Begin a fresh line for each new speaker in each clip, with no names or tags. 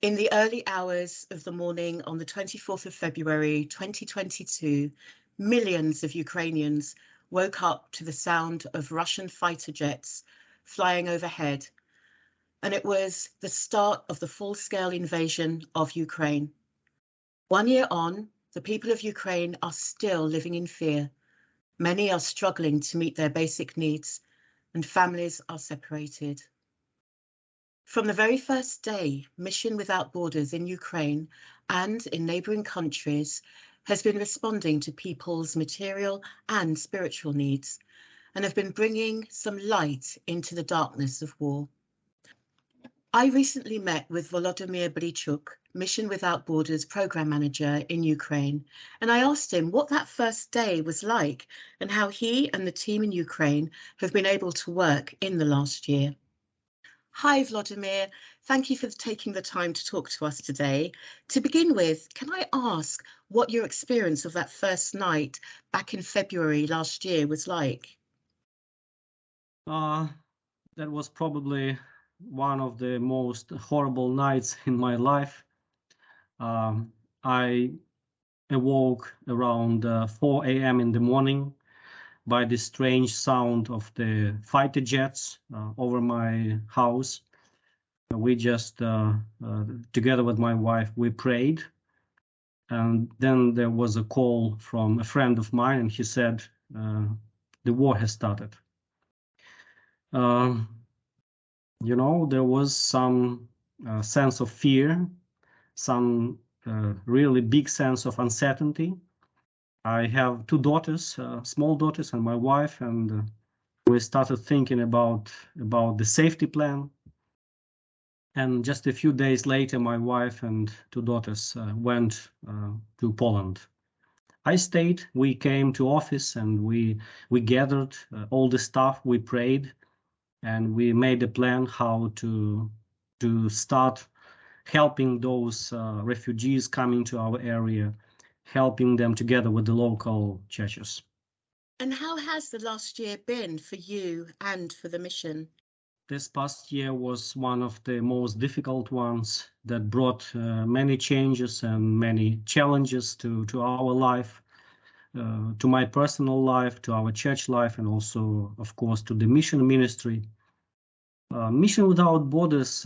In the early hours of the morning on the 24th of February 2022, millions of Ukrainians woke up to the sound of Russian fighter jets flying overhead, and it was the start of the full-scale invasion of Ukraine. 1 year on, the people of Ukraine are still living in fear. Many are struggling to meet their basic needs, and families are separated. From the very first day, Mission Without Borders in Ukraine and in neighbouring countries has been responding to people's material and spiritual needs, and have been bringing some light into the darkness of war. I recently met with Volodymyr Brychuk, Mission Without Borders Programme Manager in Ukraine, and I asked him what that first day was like and how he and the team in Ukraine have been able to work in the last year. Hi, Volodymyr. Thank you for taking the time to talk to us today. To begin with, can I ask what your experience of that first night back in February last year was like?
That was probably one of the most horrible nights in my life. I awoke around 4 a.m. in the morning by the strange sound of the fighter jets over my house. We just, together with my wife, we prayed. And then there was a call from a friend of mine, and he said, the war has started. There was some sense of fear, some really big sense of uncertainty. I have two daughters, small daughters, and my wife, and we started thinking about the safety plan. And just a few days later, my wife and two daughters went to Poland. I stayed. We came to office and we gathered all the staff. We prayed, and we made a plan how to start helping those refugees coming to our area, helping them together with the local churches.
And how has the last year been for you and for the mission?
This past year was one of the most difficult ones that brought many changes and many challenges to our life, to my personal life, to our church life, and also, of course, to the mission ministry. Mission Without Borders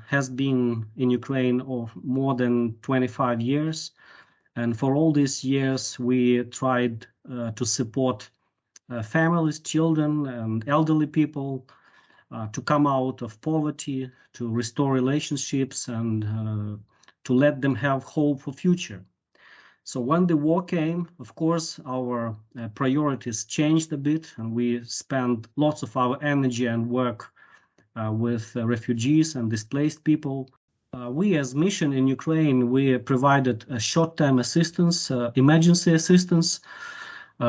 has been in Ukraine for more than 25 years. And for all these years, we tried to support families, children, and elderly people to come out of poverty, to restore relationships, and to let them have hope for future. So when the war came, of course, our priorities changed a bit, and we spent lots of our energy and work with refugees and displaced people. We as Mission in Ukraine, we provided short-term assistance, emergency assistance,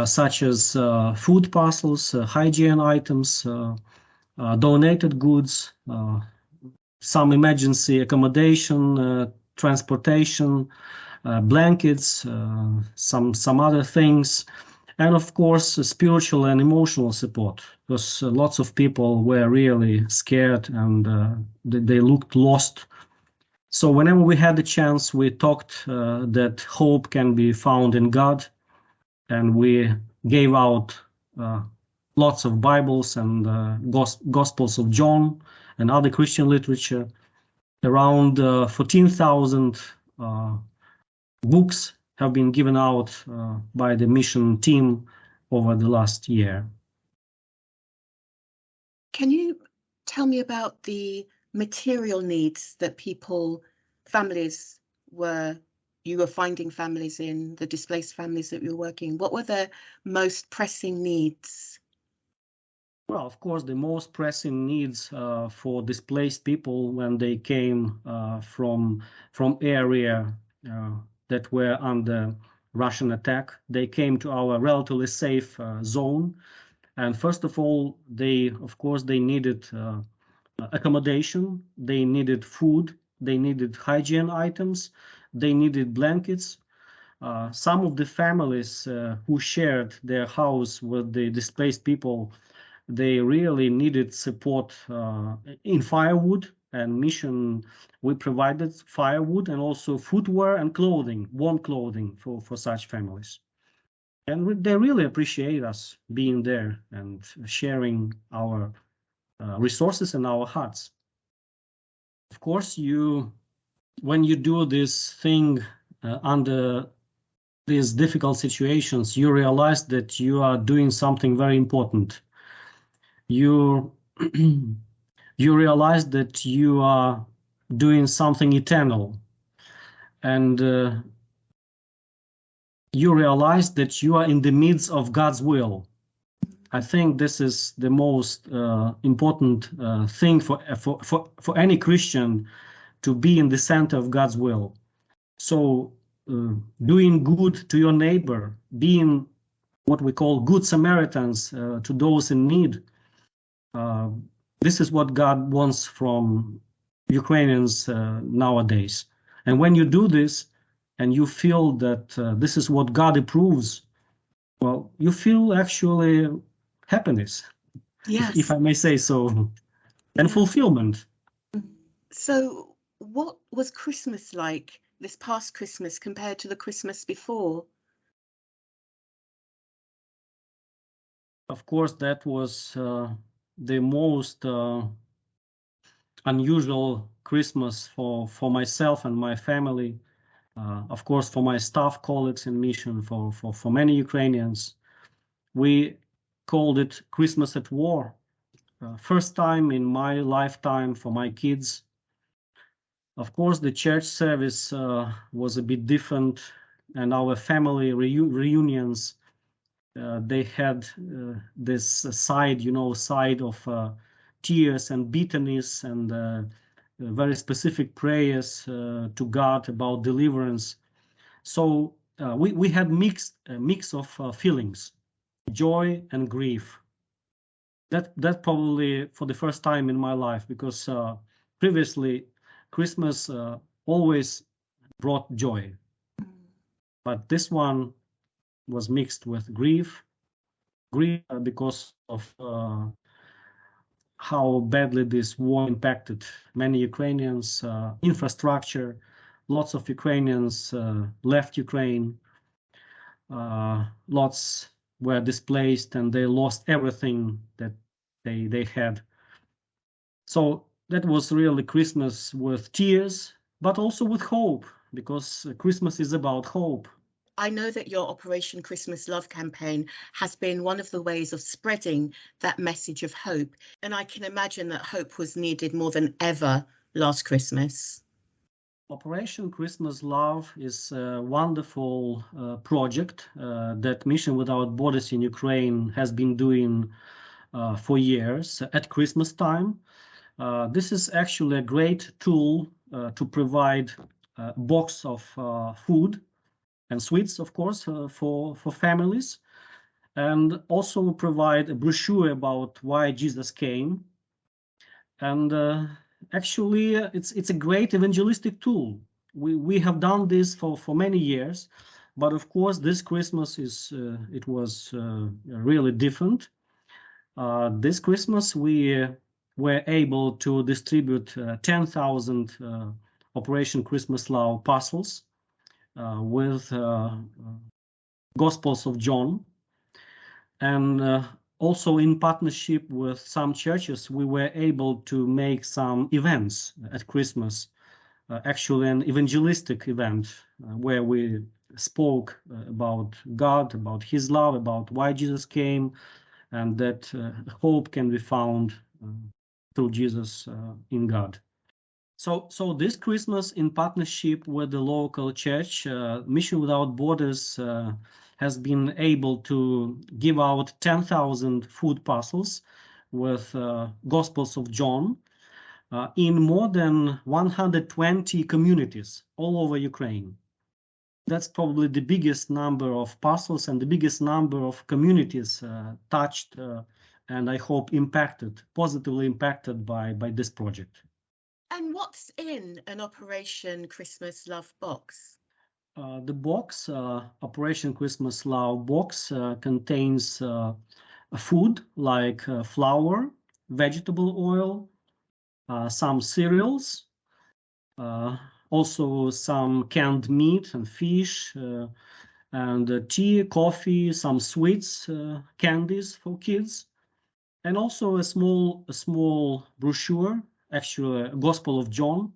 such as food parcels, hygiene items, donated goods, some emergency accommodation, transportation, blankets, some other things, and of course spiritual and emotional support, because lots of people were really scared and they looked lost. So whenever we had the chance, we talked that hope can be found in God, and we gave out lots of Bibles and Gospels of John and other Christian literature. Around 14,000 books have been given out by the mission team over the last year.
Can you tell me about the material needs that families you were finding families in, the displaced families that you were working? What were the most pressing needs?
Well, of course, the most pressing needs for displaced people when they came from area that were under Russian attack, they came to our relatively safe zone. And first of all, they needed accommodation, they needed food, they needed hygiene items, they needed blankets. Some of the families who shared their house with the displaced people, they really needed support in firewood, and mission, we provided firewood and also footwear and clothing, warm clothing for such families. And they really appreciate us being there and sharing our resources and our hearts. Of course, when you do this thing under these difficult situations, you realize that you are doing something very important. You you realize that you are doing something eternal, and you realize that you are in the midst of God's will. I think this is the most important thing for any Christian, to be in the center of God's will. So doing good to your neighbor, being what we call good Samaritans to those in need, this is what God wants from Ukrainians nowadays. And when you do this and you feel that this is what God approves, well, you feel actually happiness, if I may say so, and fulfillment.
So what was Christmas like this past Christmas compared to the Christmas before?
Of course, that was the most unusual Christmas for myself and my family. Of course, for my staff colleagues in mission, for many Ukrainians. We called it Christmas at War. First time in my lifetime for my kids. Of course, the church service was a bit different, and our family reunions, they had this side, side of tears and bitterness and very specific prayers to God about deliverance. So we had a mix of feelings, joy and grief. That probably for the first time in my life, because previously Christmas always brought joy, but this one was mixed with grief because of how badly this war impacted many Ukrainians, infrastructure. Lots of Ukrainians left Ukraine. Lots were displaced and they lost everything that they had. So that was really Christmas with tears, but also with hope, because Christmas is about hope.
I know that your Operation Christmas Love campaign has been one of the ways of spreading that message of hope. And I can imagine that hope was needed more than ever last Christmas.
Operation Christmas Love is a wonderful project that Mission Without Borders in Ukraine has been doing for years at Christmas time. This is actually a great tool to provide a box of food and sweets, of course, for families, and also provide a brochure about why Jesus came. And actually, it's a great evangelistic tool. We have done this for many years, but of course, this Christmas it was really different. This Christmas, we were able to distribute 10,000 Operation Christmas Love parcels with Gospels of John. And also in partnership with some churches, we were able to make some events at Christmas, actually an evangelistic event where we spoke about God, about his love, about why Jesus came, and that hope can be found through Jesus in God. So this Christmas, in partnership with the local church, Mission Without Borders has been able to give out 10,000 food parcels with Gospels of John in more than 120 communities all over Ukraine. That's probably the biggest number of parcels and the biggest number of communities touched and I hope positively impacted by this project.
And what's in an Operation Christmas Love box?
The box, Operation Christmas Love box, contains food like flour, vegetable oil, some cereals, also some canned meat and fish, and tea, coffee, some sweets, candies for kids, and also a small brochure, actually a Gospel of John,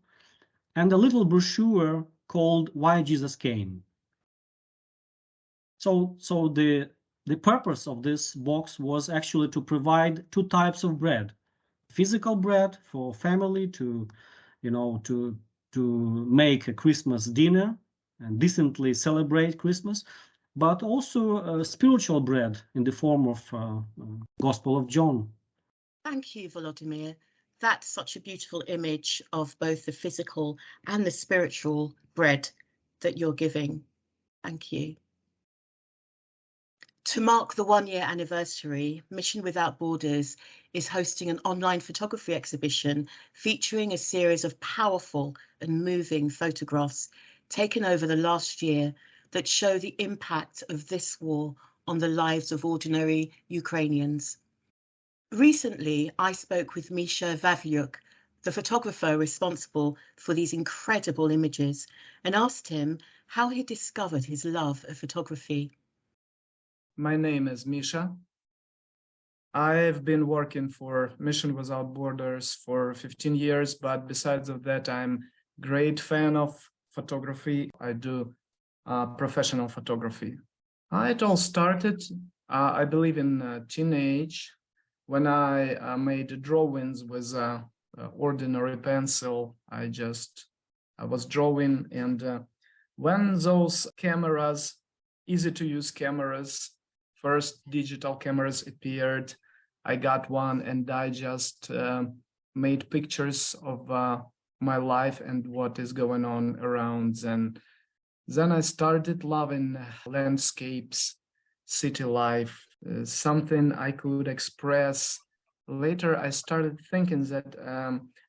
and a little brochure called Why Jesus Came. So the purpose of this box was actually to provide two types of bread: physical bread for family to, to make a Christmas dinner and decently celebrate Christmas, but also spiritual bread in the form of Gospel of John.
Thank you, Volodymyr. That's such a beautiful image of both the physical and the spiritual bread that you're giving. Thank you. To mark the 1-year anniversary, Mission Without Borders is hosting an online photography exhibition featuring a series of powerful and moving photographs taken over the last year that show the impact of this war on the lives of ordinary Ukrainians. Recently, I spoke with Misha Vavlyuk, the photographer responsible for these incredible images, and asked him how he discovered his love of photography.
My name is Misha. I've been working for Mission Without Borders for 15 years, but besides of that, I'm a great fan of photography. I do professional photography. It all started, I believe, in teenage, when I made drawings with ordinary pencil. I was drawing, and when those cameras, easy to use cameras, first digital cameras appeared, I got one, and I just made pictures of my life and what is going on around. And then I started loving landscapes, city life, something I could express. Later, I started thinking that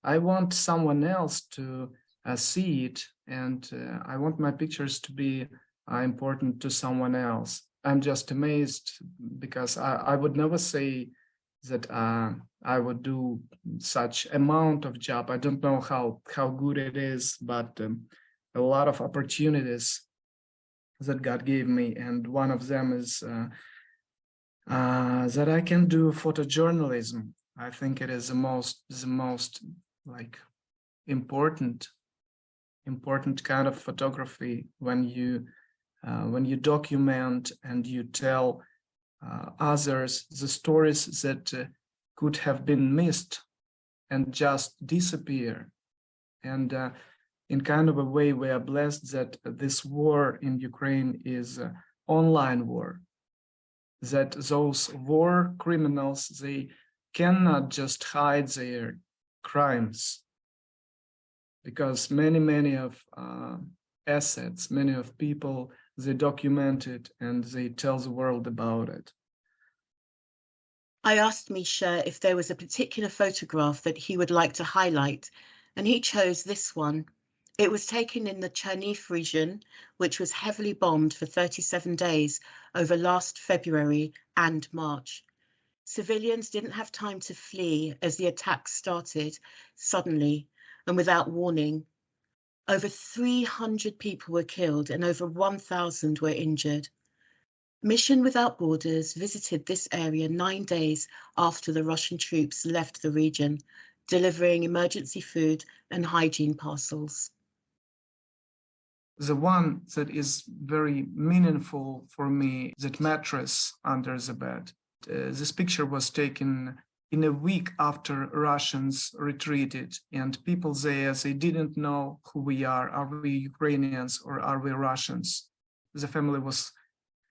I want someone else to see it, and I want my pictures to be important to someone else. I'm just amazed, because I would never say that I would do such amount of job. I don't know how good it is, but a lot of opportunities that God gave me, and one of them is that I can do photojournalism. I think it is the most like important kind of photography, when you document and you tell others the stories that could have been missed and just disappear. And in kind of a way, we are blessed that this war in Ukraine is an online war, that those war criminals, they cannot just hide their crimes, because many of assets, many of people, they document it and they tell the world about it.
I asked Misha if there was a particular photograph that he would like to highlight, and he chose this one. It was taken in the Chernihiv region, which was heavily bombed for 37 days over last February and March. Civilians didn't have time to flee as the attacks started suddenly and without warning. Over 300 people were killed and over 1,000 were injured. Mission Without Borders visited this area 9 days after the Russian troops left the region, delivering emergency food and hygiene parcels.
The one that is very meaningful for me, that mattress under the bed. This picture was taken in a week after Russians retreated, and people there, they didn't know who we are. Are we Ukrainians or are we Russians? The family was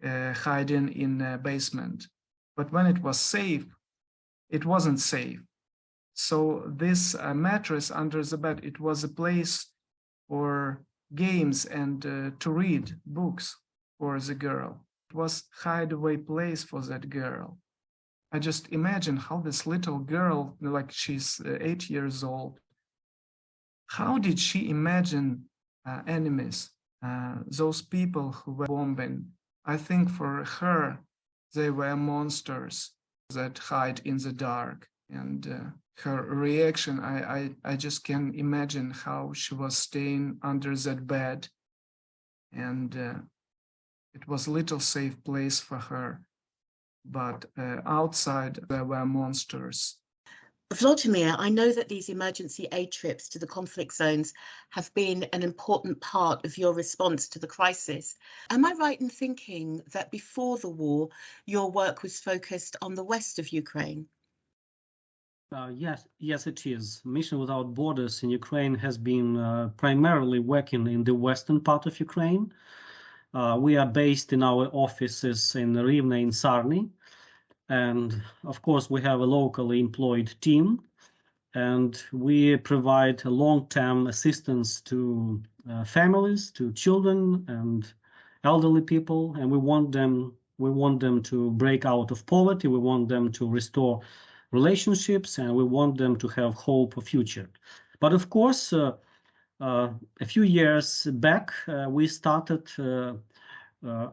hiding in a basement. But when it was safe, it wasn't safe. So this mattress under the bed, it was a place for games and to read books for the girl. It was a hideaway place for that girl. I just imagine how this little girl, like she's 8 years old, how did she imagine enemies, those people who were bombing? I think for her, they were monsters that hide in the dark. And her reaction, I just can imagine how she was staying under that bed, and it was a little safe place for her, but outside there were monsters.
Vladimir, I know that these emergency aid trips to the conflict zones have been an important part of your response to the crisis. Am I right in thinking that before the war, your work was focused on the west of Ukraine?
Yes, it is. Mission Without Borders in Ukraine has been primarily working in the western part of Ukraine. We are based in our offices in Rivne in Sarny. And of course, we have a locally employed team, and we provide long-term assistance to families, to children and elderly people, and we want them to break out of poverty. We want them to restore relationships, and we want them to have hope for future. But of course, a few years back, we started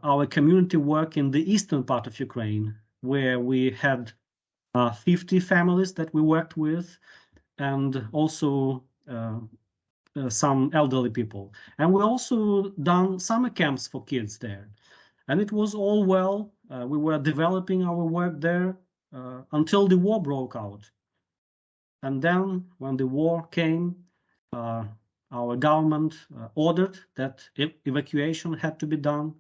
our community work in the eastern part of Ukraine, where we had 50 families that we worked with, and also some elderly people. And we also done summer camps for kids there. And it was all well. We were developing our work there until the war broke out. And then when the war came, our government ordered that evacuation had to be done.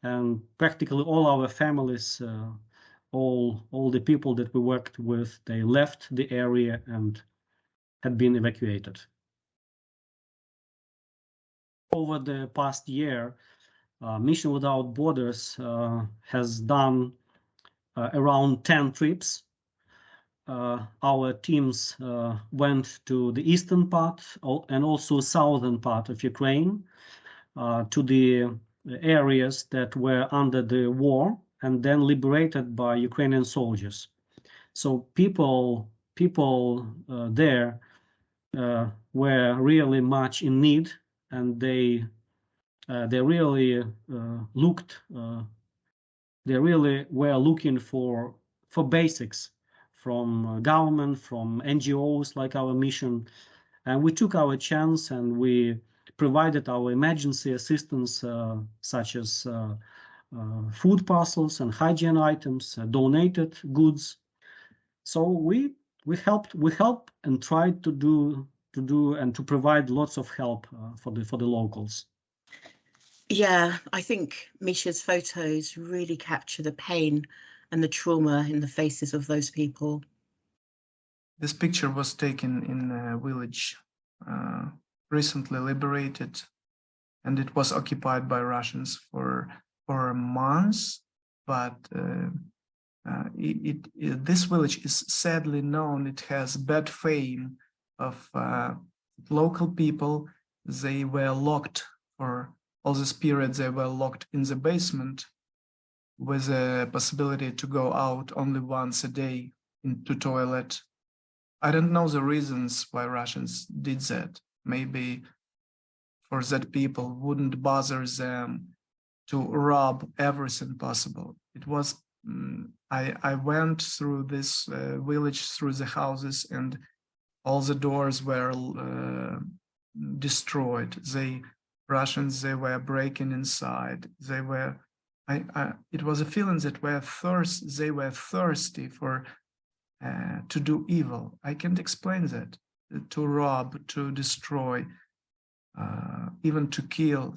And practically all our families, all the people that we worked with, they left the area and had been evacuated. Over the past year, Mission Without Borders has done around 10 trips. Our teams went to the eastern part and also southern part of Ukraine, to the areas that were under the war and then liberated by Ukrainian soldiers. So people there were really much in need, and they really were looking for basics from government, from NGOs like our mission, and we took our chance and we provided our emergency assistance, such as food parcels and hygiene items, donated goods. So we help and tried to do and to provide lots of help for the locals.
Yeah, I think Misha's photos really capture the pain and the trauma in the faces of those people.
This picture was taken in a village recently liberated, and it was occupied by Russians for months. But this village is sadly known. It has bad fame of local people. They were locked for all this period. They were locked in the basement with a possibility to go out only once a day into toilet. I don't know the reasons why Russians did that. Maybe for that people wouldn't bother them to rob everything possible. It was, I went through this village, through the houses, and all the doors were destroyed. Russians, they were breaking inside. They were, it was a feeling that they were thirsty for to do evil. I can't explain that. To rob, to destroy, even to kill.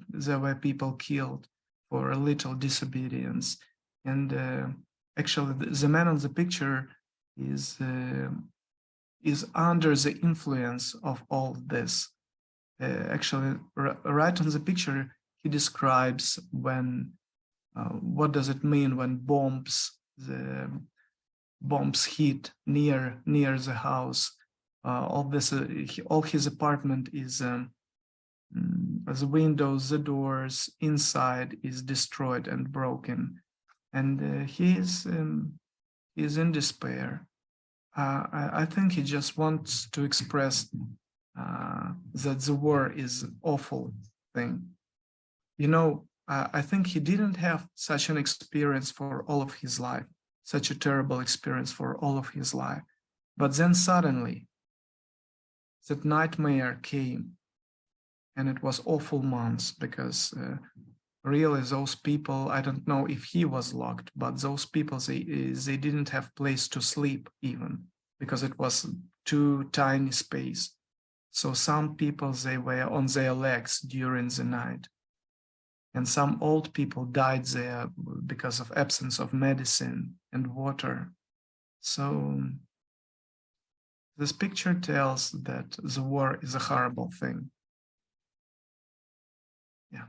There were people killed for a little disobedience. And actually, the man on the picture is under the influence of all this. Actually, right on the picture, he describes when, what does it mean when bombs hit near the house. All his apartment is the windows, the doors inside is destroyed and broken, and he is in despair. I think he just wants to express that the war is an awful thing. You know, I think he didn't have such an experience for all of his life. such a terrible experience for all of his life. But then suddenly, that nightmare came, and it was awful months because really those people, I don't know if he was locked, but those people, they didn't have place to sleep even, because it was too tiny space. So some people, they were on their legs during the night. And some old people died there because of absence of medicine and water. So this picture tells that the war is a horrible thing. Yeah.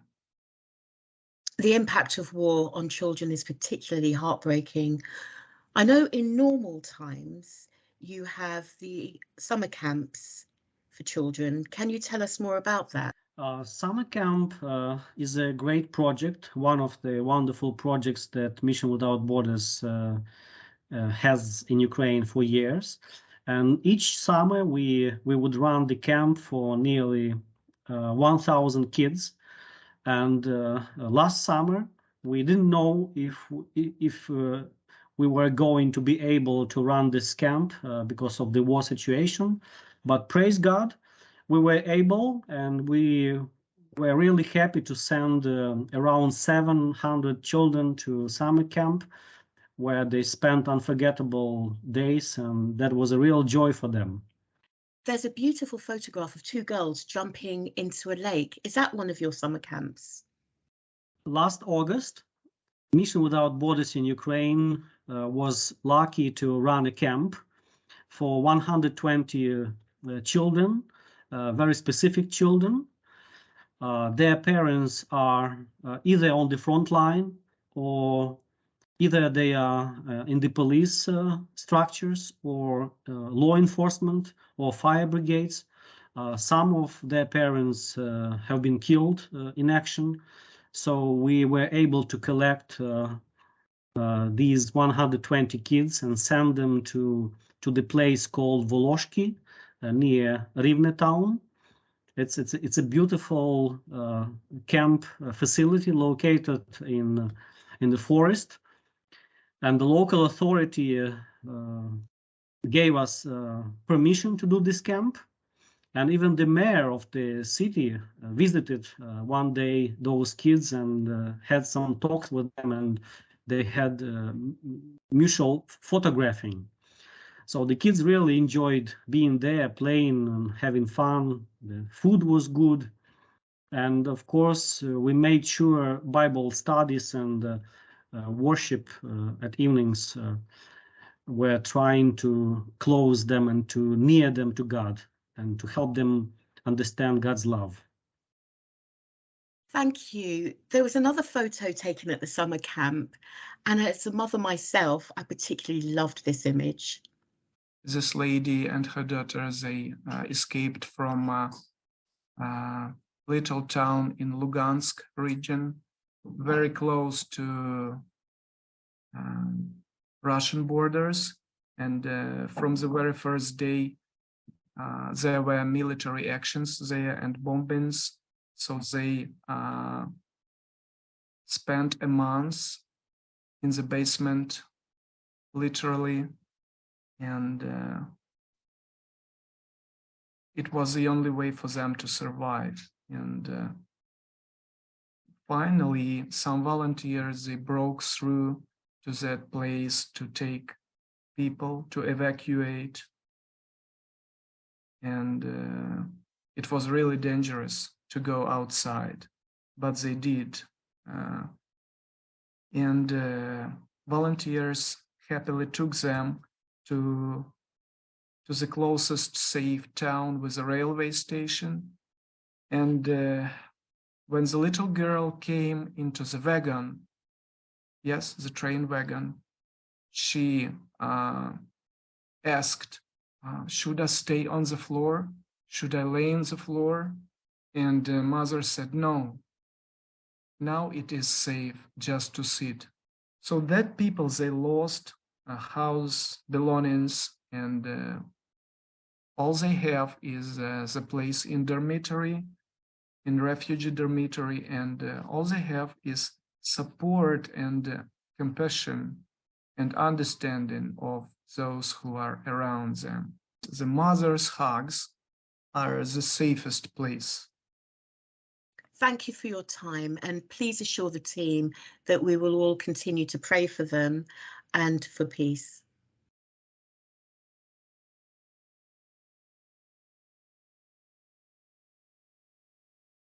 The impact of war on children is particularly heartbreaking. I know in normal times you have the summer camps for children. Can you tell us more about that?
Summer camp is a great project, one of the wonderful projects that Mission Without Borders has in Ukraine for years. And each summer we would run the camp for nearly 1,000 kids. And last summer we didn't know if we were going to be able to run this camp because of the war situation. But praise God, we were able, and we were really happy to send around 700 children to summer camp, where they spent unforgettable days, and that was a real joy for them.
There's a beautiful photograph of two girls jumping into a lake. Is that one of your summer camps?
Last August, Mission Without Borders in Ukraine was lucky to run a camp for 120 children, very specific children. Their parents are either on the front line, or either they are in the police structures, or law enforcement, or fire brigades. Some of their parents have been killed in action. So we were able to collect these 120 kids and send them to the place called Voloshki near Rivne town. It's a beautiful camp facility located in the forest, and the local authority gave us permission to do this camp. And even the mayor of the city visited one day those kids and had some talks with them, and they had mutual photographing. So the kids really enjoyed being there, playing and having fun. The food was good. And of course, we made sure Bible studies and worship at evenings were trying to close them and to near them to God and to help them understand God's love.
Thank you. There was another photo taken at the summer camp, and as a mother myself, I particularly loved this image.
This lady and her daughter, they escaped from a little town in Lugansk region, very close to Russian borders. And from the very first day, there were military actions there and bombings. So they spent a month in the basement, literally. And it was the only way for them to survive. And finally, some volunteers, they broke through to that place to take people, to evacuate. And it was really dangerous to go outside, but they did. And volunteers happily took them to the closest safe town with a railway station. And when the little girl came into the wagon, yes, the train wagon, she asked, should I stay on the floor? Should I lay on the floor? And mother said, no, now it is safe just to sit. So that people, they lost a house, belongings, and all they have is the place in dormitory, in refugee dormitory, and all they have is support and compassion and understanding of those who are around them. The mother's hugs are the safest place.
Thank you for your time, and please assure the team that we will all continue to pray for them and for peace.